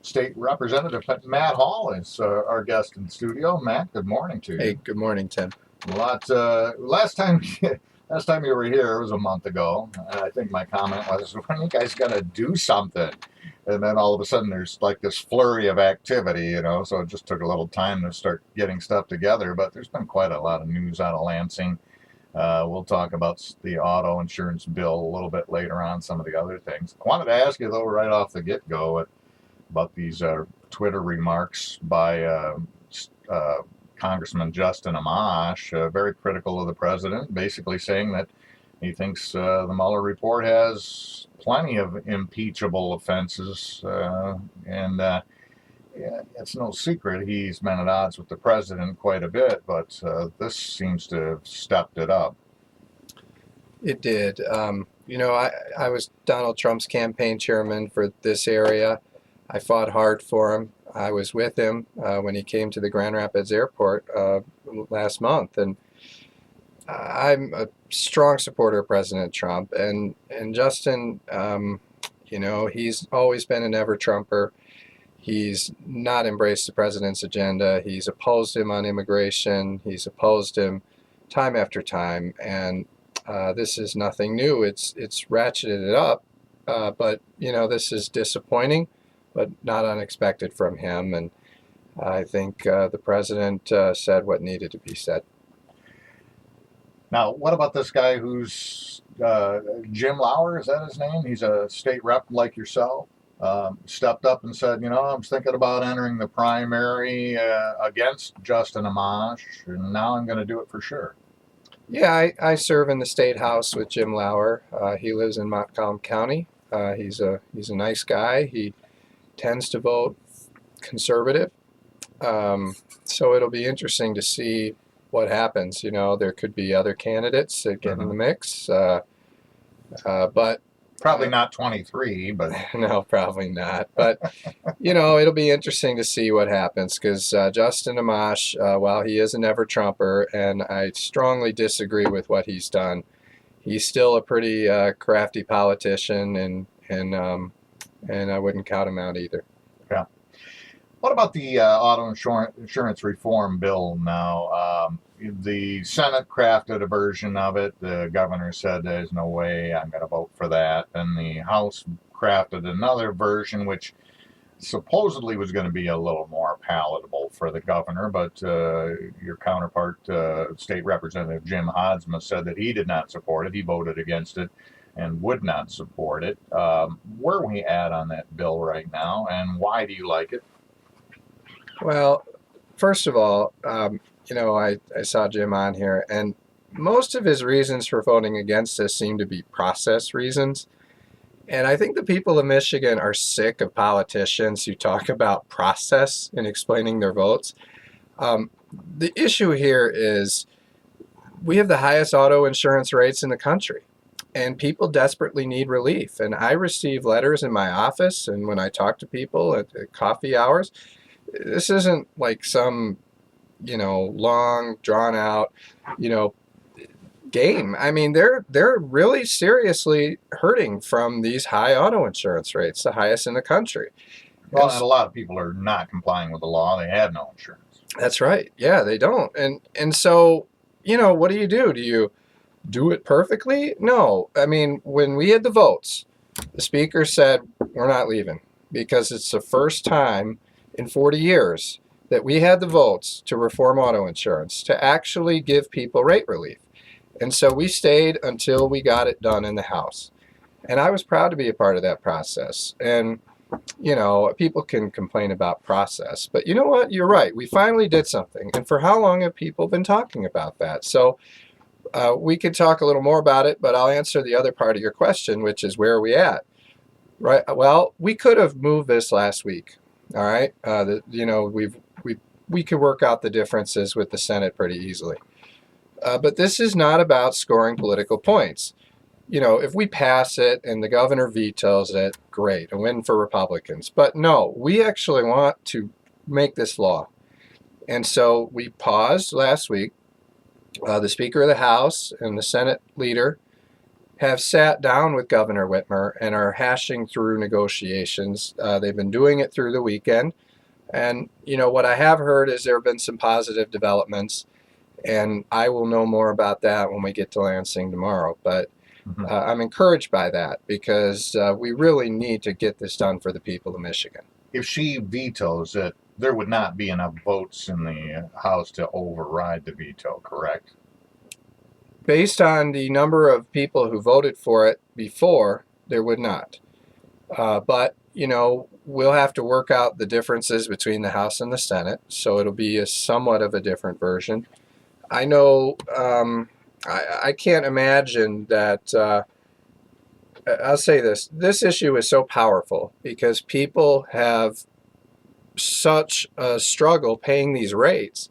State Representative Matt Hall is our guest in studio. Matt, good morning to you. Hey, good morning, Tim. Last time you were here, it was a month ago, and I think my comment was, "When are you guys gonna do something?" And then all of a sudden, there's like this flurry of activity, So it just took a little time to start getting stuff together. But there's been quite a lot of news out of Lansing. We'll talk about the auto insurance bill a little bit later on, some of the other things. I wanted to ask you, though, right off the get-go about these Twitter remarks by Congressman Justin Amash, very critical of the president, basically saying that he thinks the Mueller report has plenty of impeachable offenses, and yeah, it's no secret he's been at odds with the president quite a bit, but this seems to have stepped it up. It did. I was Donald Trump's campaign chairman for this area. I fought hard for him. I was with him when he came to the Grand Rapids airport last month, and I'm a strong supporter of President Trump. And Justin, he's always been an ever-Trumper. He's not embraced the president's agenda. He's opposed him on immigration. He's opposed him time after time, and this is nothing new. It's ratcheted it up, but this is disappointing, but not unexpected from him. And I think the president said what needed to be said. Now, what about this guy who's Jim Lauer? Is that his name? He's a state rep like yourself. Stepped up and said, I'm thinking about entering the primary against Justin Amash, and now I'm going to do it for sure. Yeah, I serve in the state house with Jim Lauer. He lives in Montcalm County. He's a nice guy. He tends to vote conservative. So it'll be interesting to see what happens. There could be other candidates that get in the mix, but probably not 23, but no, probably not. But it'll be interesting to see what happens, because Justin Amash, while he is an ever-Trumper, and I strongly disagree with what he's done, he's still a pretty crafty politician, and I wouldn't count him out either. Yeah. What about the auto insurance reform bill now? The Senate crafted a version of it. The governor said there's no way I'm going to vote for that. And the House crafted another version, which supposedly was going to be a little more palatable for the governor. But your counterpart, State Representative Jim Hodsma, said that he did not support it. He voted against it and would not support it. Where are we at on that bill right now, and why do you like it? Well, first of all, I saw Jim on here, and most of his reasons for voting against this seem to be process reasons. And I think the people of Michigan are sick of politicians who talk about process in explaining their votes. The issue here is we have the highest auto insurance rates in the country, and people desperately need relief. And I receive letters in my office, and when I talk to people at coffee hours, this isn't like some, long, drawn out, game. I mean, they're really seriously hurting from these high auto insurance rates, the highest in the country. Well, and a lot of people are not complying with the law. They have no insurance. That's right. Yeah, they don't. And so, what do? Do you do it perfectly? No. I mean, when we had the votes, the speaker said, we're not leaving, because it's the first time in 40 years that we had the votes to reform auto insurance, to actually give people rate relief. And so we stayed until we got it done in the House. And I was proud to be a part of that process. And, people can complain about process, but you know what? You're right. We finally did something. And for how long have people been talking about that? So we could talk a little more about it, but I'll answer the other part of your question, which is, where are we at? Right. Well, we could have moved this last week. All right. We could work out the differences with the Senate pretty easily. But this is not about scoring political points. If we pass it and the governor vetoes it, great, a win for Republicans. But no, we actually want to make this law. And so we paused last week. The Speaker of the House and the Senate leader have sat down with Governor Whitmer and are hashing through negotiations. They've been doing it through the weekend. And, what I have heard is there have been some positive developments, and I will know more about that when we get to Lansing tomorrow. But Mhm. I'm encouraged by that because we really need to get this done for the people of Michigan. If she vetoes it, there would not be enough votes in the House to override the veto, correct? Based on the number of people who voted for it before, there would not. But, we'll have to work out the differences between the House and the Senate, so it'll be a somewhat of a different version. I know I can't imagine that. I'll say this issue is so powerful because people have such a struggle paying these rates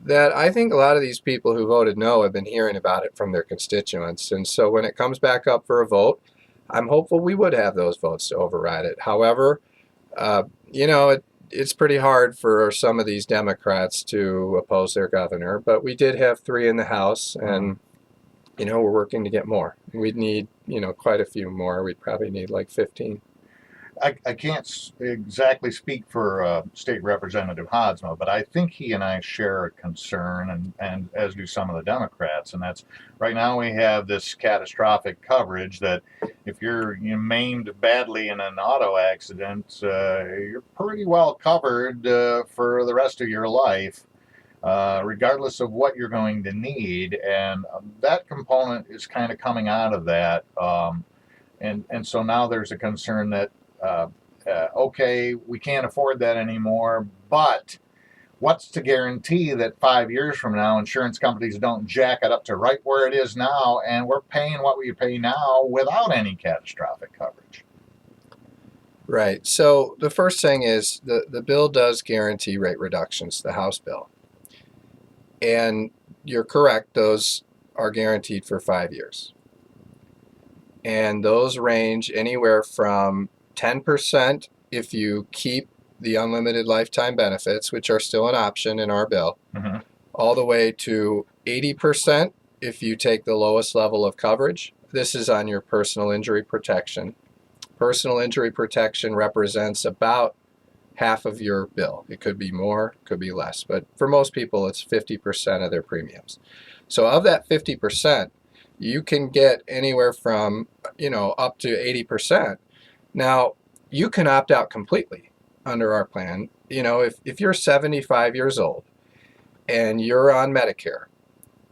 that I think a lot of these people who voted no have been hearing about it from their constituents. And so when it comes back up for a vote, I'm hopeful we would have those votes to override it. However, it's pretty hard for some of these Democrats to oppose their governor, but we did have 3 in the House, and we're working to get more. We'd need quite a few more. We'd probably need like 15. I can't exactly speak for State Representative Hodsma, but I think he and I share a concern, and as do some of the Democrats, and that's right now we have this catastrophic coverage that if you're maimed badly in an auto accident, you're pretty well covered for the rest of your life. Regardless of what you're going to need, and that component is kind of coming out of that, and so now there's a concern that okay, we can't afford that anymore, but what's to guarantee that 5 years from now insurance companies don't jack it up to right where it is now, and we're paying what we pay now without any catastrophic coverage? Right. So the first thing is the bill does guarantee rate reductions, the House bill. And you're correct, those are guaranteed for 5 years. And those range anywhere from 10% if you keep the unlimited lifetime benefits, which are still an option in our bill, Mm-hmm. all the way to 80% if you take the lowest level of coverage. This is on your personal injury protection. Personal injury protection represents about half of your bill. It could be more, could be less, but for most people it's 50% of their premiums. So of that 50%, you can get anywhere from up to 80%. Now, you can opt out completely under our plan. If you're 75 years old and you're on Medicare,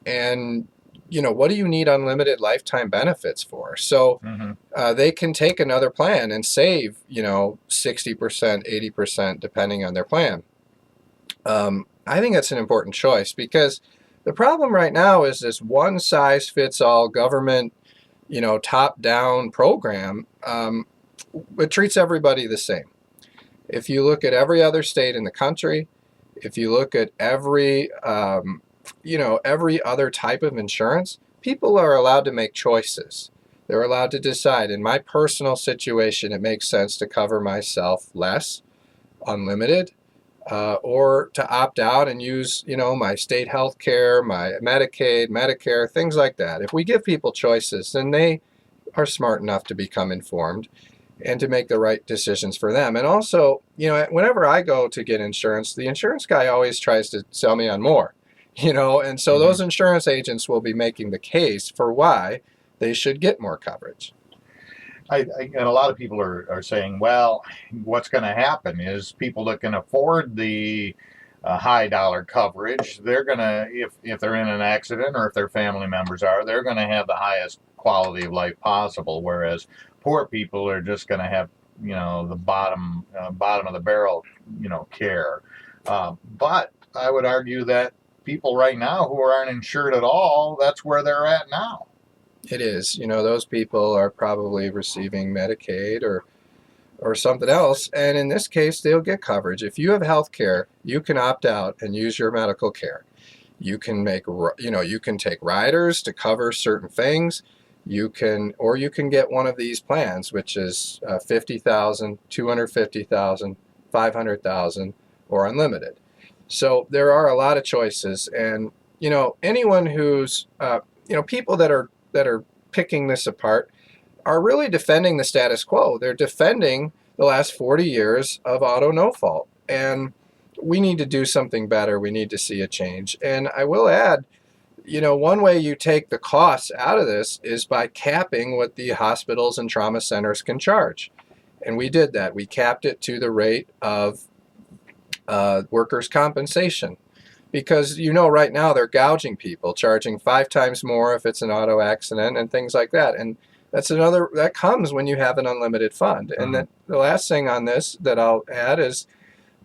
and what do you need unlimited lifetime benefits for? So Mm-hmm. they can take another plan and save 60%, 80% depending on their plan. I think that's an important choice because the problem right now is this one size fits all government top down program. It treats everybody the same. If you look at every other state in the country, if you look at every other type of insurance, people are allowed to make choices. They're allowed to decide. In my personal situation, it makes sense to cover myself less, unlimited, or to opt out and use, my state health care, my Medicaid, Medicare, things like that. If we give people choices, then they are smart enough to become informed and to make the right decisions for them. And also, whenever I go to get insurance, the insurance guy always tries to sell me on more, and so those insurance agents will be making the case for why they should get more coverage. And a lot of people are saying, well, what's going to happen is people that can afford the high dollar coverage, they're going to, if they're in an accident or if their family members are, they're going to have the highest quality of life possible. Whereas poor people are just going to have, the bottom of the barrel, care. But I would argue that people right now who aren't insured at all, that's where they're at now. It is. Those people are probably receiving Medicaid or something else, and in this case, they'll get coverage. If you have health care, you can opt out and use your medical care. You can you can take riders to cover certain things. You can get one of these plans, which is 50,000, 250,000, 500,000, or unlimited. So there are a lot of choices, and anyone who's people that are picking this apart, are really defending the status quo. They're defending the last 40 years of auto no fault. And we need to do something better. We need to see a change. And I will add, one way you take the costs out of this is by capping what the hospitals and trauma centers can charge. And we did that. We capped it to the rate of workers' compensation. Because right now they're gouging people, charging 5 times more if it's an auto accident and things like that. And that comes when you have an unlimited fund. And then the last thing on this that I'll add is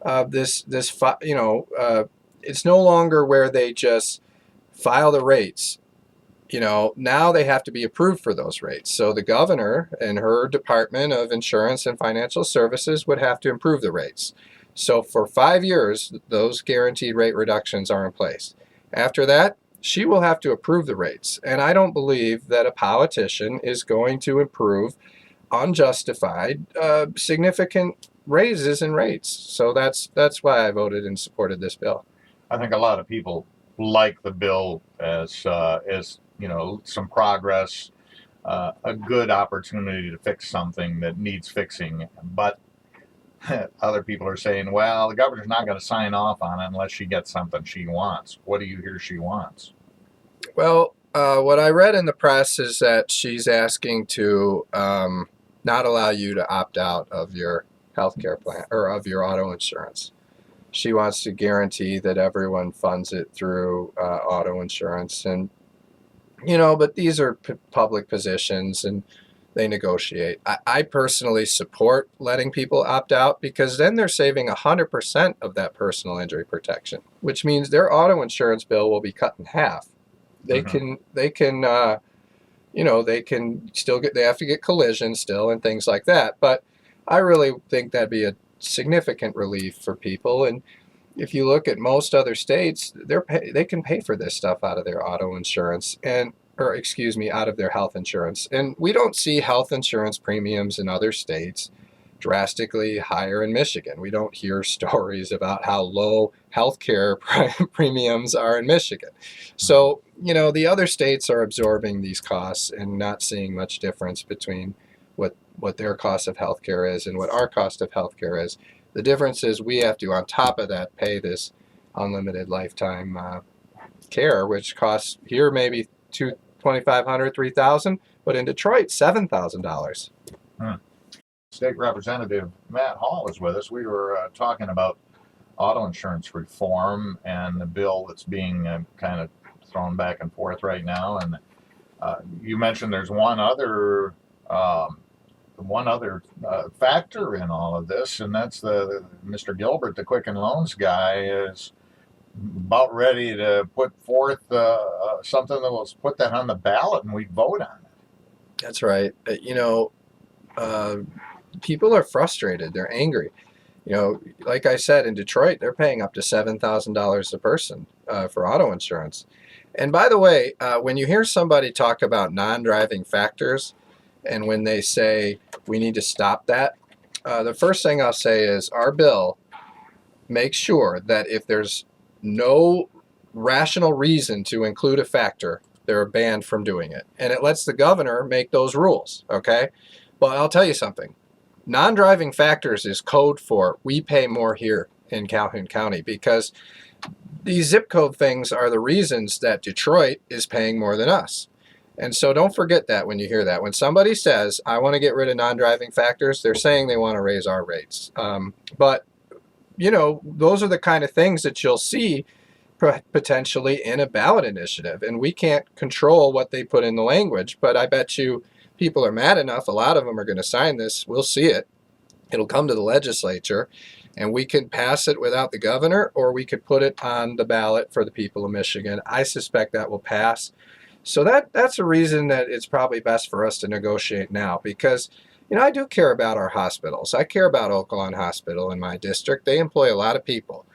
it's no longer where they just file the rates. Now they have to be approved for those rates. So the governor and her Department of Insurance and Financial Services would have to improve the rates. So for 5 years, those guaranteed rate reductions are in place. After that, she will have to approve the rates. And I don't believe that a politician is going to approve unjustified, significant raises in rates. So that's why I voted and supported this bill. I think a lot of people like the bill as some progress, a good opportunity to fix something that needs fixing. But other people are saying, well, the governor's not going to sign off on it unless she gets something she wants. What do you hear she wants? Well, what I read in the press is that she's asking to not allow you to opt out of your health care plan or of your auto insurance. She wants to guarantee that everyone funds it through auto insurance. And, but these are public positions and they negotiate. I personally support letting people opt out because then they're saving 100% of that personal injury protection, which means their auto insurance bill will be cut in half. They can still they have to get collision still and things like that. But I really think that'd be a significant relief for people. And if you look at most other states, they can pay for this stuff out of their auto insurance out of their health insurance. And we don't see health insurance premiums in other states drastically higher in Michigan. We don't hear stories about how low health care premiums are in Michigan. So, the other states are absorbing these costs and not seeing much difference between what their cost of health care is and what our cost of health care is. The difference is we have to, on top of that, pay this unlimited lifetime care, which costs here maybe $2,500, $3,000, but in Detroit, $7,000. State Representative Matt Hall is with us. We were talking about auto insurance reform and the bill that's being kind of thrown back and forth right now. And you mentioned there's one other factor in all of this, and that's the Mr. Gilbert, the Quicken Loans guy, is about ready to put forth something that will put that on the ballot and we'd vote on it. That's right. People are frustrated. They're angry. Like I said, in Detroit, they're paying up to $7,000 a person for auto insurance. And by the way, when you hear somebody talk about non-driving factors, and when they say we need to stop that, the first thing I'll say is our bill makes sure that if there's no rational reason to include a factor, they're banned from doing it. And it lets the governor make those rules, okay? But I'll tell you something. Non-driving factors is code for we pay more here in Calhoun County because these zip code things are the reasons that Detroit is paying more than us. And so don't forget that when you hear that. When somebody says, I want to get rid of non-driving factors, they're saying they want to raise our rates. But those are the kind of things that you'll see potentially in a ballot initiative. And we can't control what they put in the language, but I bet you people are mad enough. A lot of them are going to sign this. We'll see it. It'll come to the legislature, and we can pass it without the governor, or we could put it on the ballot for the people of Michigan. I suspect that will pass. So that's a reason that it's probably best for us to negotiate now because, I do care about our hospitals. I care about Oaklawn Hospital in my district. They employ a lot of people.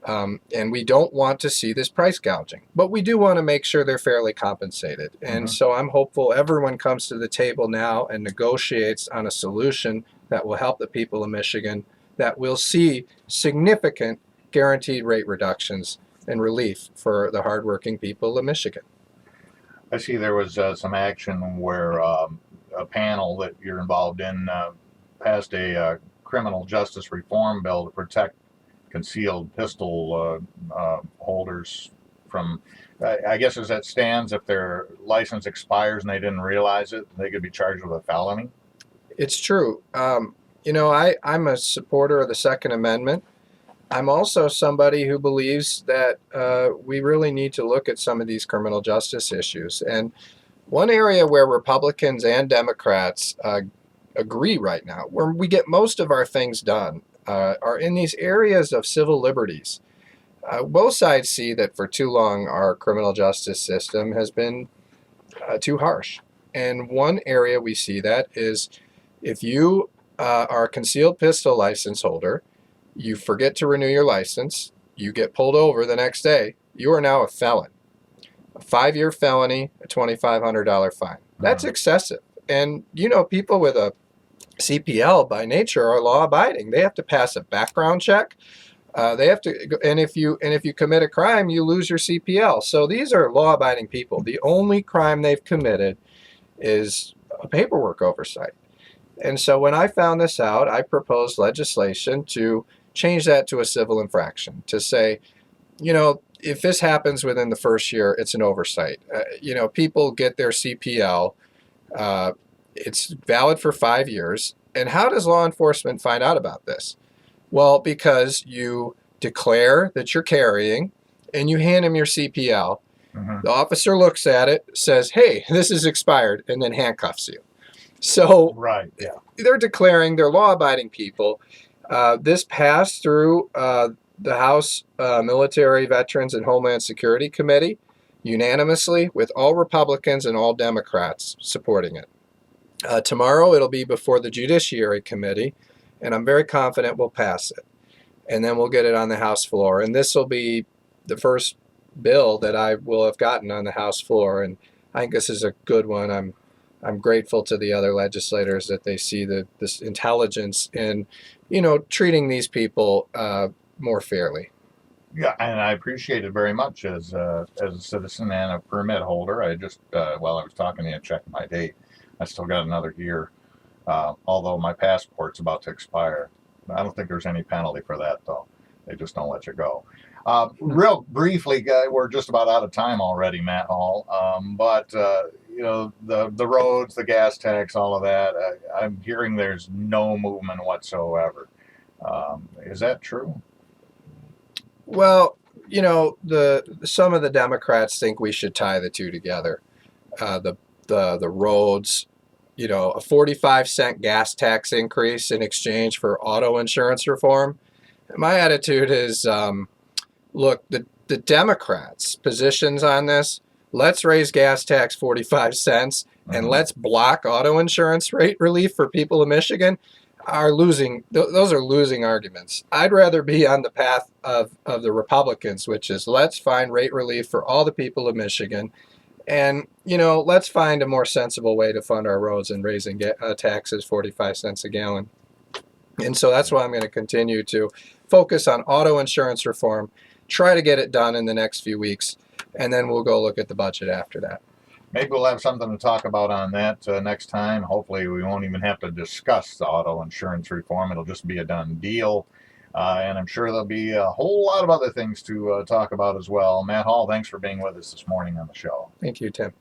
And we don't want to see this price gouging, but we do want to make sure they're fairly compensated. And so I'm hopeful everyone comes to the table now and negotiates on a solution that will help the people of Michigan, that will see significant guaranteed rate reductions and relief for the hardworking people of Michigan. I see there was some action where a panel that you're involved in passed a criminal justice reform bill to protect concealed pistol holders from, I guess as that stands, if their license expires and they didn't realize it, they could be charged with a felony. It's true. I'm a supporter of the Second Amendment. I'm also somebody who believes that we really need to look at some of these criminal justice issues. And one area where Republicans and Democrats agree right now, where we get most of our things done, are in these areas of civil liberties. Both sides see that for too long our criminal justice system has been too harsh. And one area we see that is if you are a concealed pistol license holder, you forget to renew your license, you get pulled over the next day, you are now a felon. A 5-year felony, a $2,500 fine. That's excessive. And people with a CPL by nature are law abiding. They have to pass a background check. They have to, and if you commit a crime, you lose your CPL. So these are law abiding people. The only crime they've committed is a paperwork oversight. And so when I found this out, I proposed legislation to change that to a civil infraction, to say, if this happens within the first year, it's an oversight. People get their CPL. It's valid for 5 years. And how does law enforcement find out about this? Well, because you declare that you're carrying and you hand him your CPL. Mm-hmm. The officer looks at it, says, hey, this is expired, and then handcuffs you. So Right. Yeah. they're declaring they're law-abiding people. This passed through the House Military, Veterans, and Homeland Security Committee unanimously with all Republicans and all Democrats supporting it. Tomorrow it'll be before the Judiciary Committee, and I'm very confident we'll pass it. And then we'll get it on the House floor. And this will be the first bill that I will have gotten on the House floor. And I think this is a good one. I'm grateful to the other legislators that they see this intelligence in, treating these people more fairly. Yeah, and I appreciate it very much as a citizen and a permit holder. I just, while I was talking to you, checked my date. I still got another year, although my passport's about to expire. I don't think there's any penalty for that, though. They just don't let you go. Real briefly, we're just about out of time already, Matt Hall. But the roads, the gas tax, all of that. I'm hearing there's no movement whatsoever. Is that true? Well, some of the Democrats think we should tie the two together. The roads, a 45-cent gas tax increase in exchange for auto insurance reform. My attitude is, look, the Democrats' positions on this, let's raise gas tax 45 cents and let's block auto insurance rate relief for people of Michigan, are losing. Those are losing arguments. I'd rather be on the path of the Republicans, which is let's find rate relief for all the people of Michigan. And, let's find a more sensible way to fund our roads and raising taxes 45 cents a gallon. And so that's why I'm going to continue to focus on auto insurance reform, try to get it done in the next few weeks, and then we'll go look at the budget after that. Maybe we'll have something to talk about on that next time. Hopefully we won't even have to discuss the auto insurance reform. It'll just be a done deal. And I'm sure there'll be a whole lot of other things to talk about as well. Matt Hall, thanks for being with us this morning on the show. Thank you, Tim.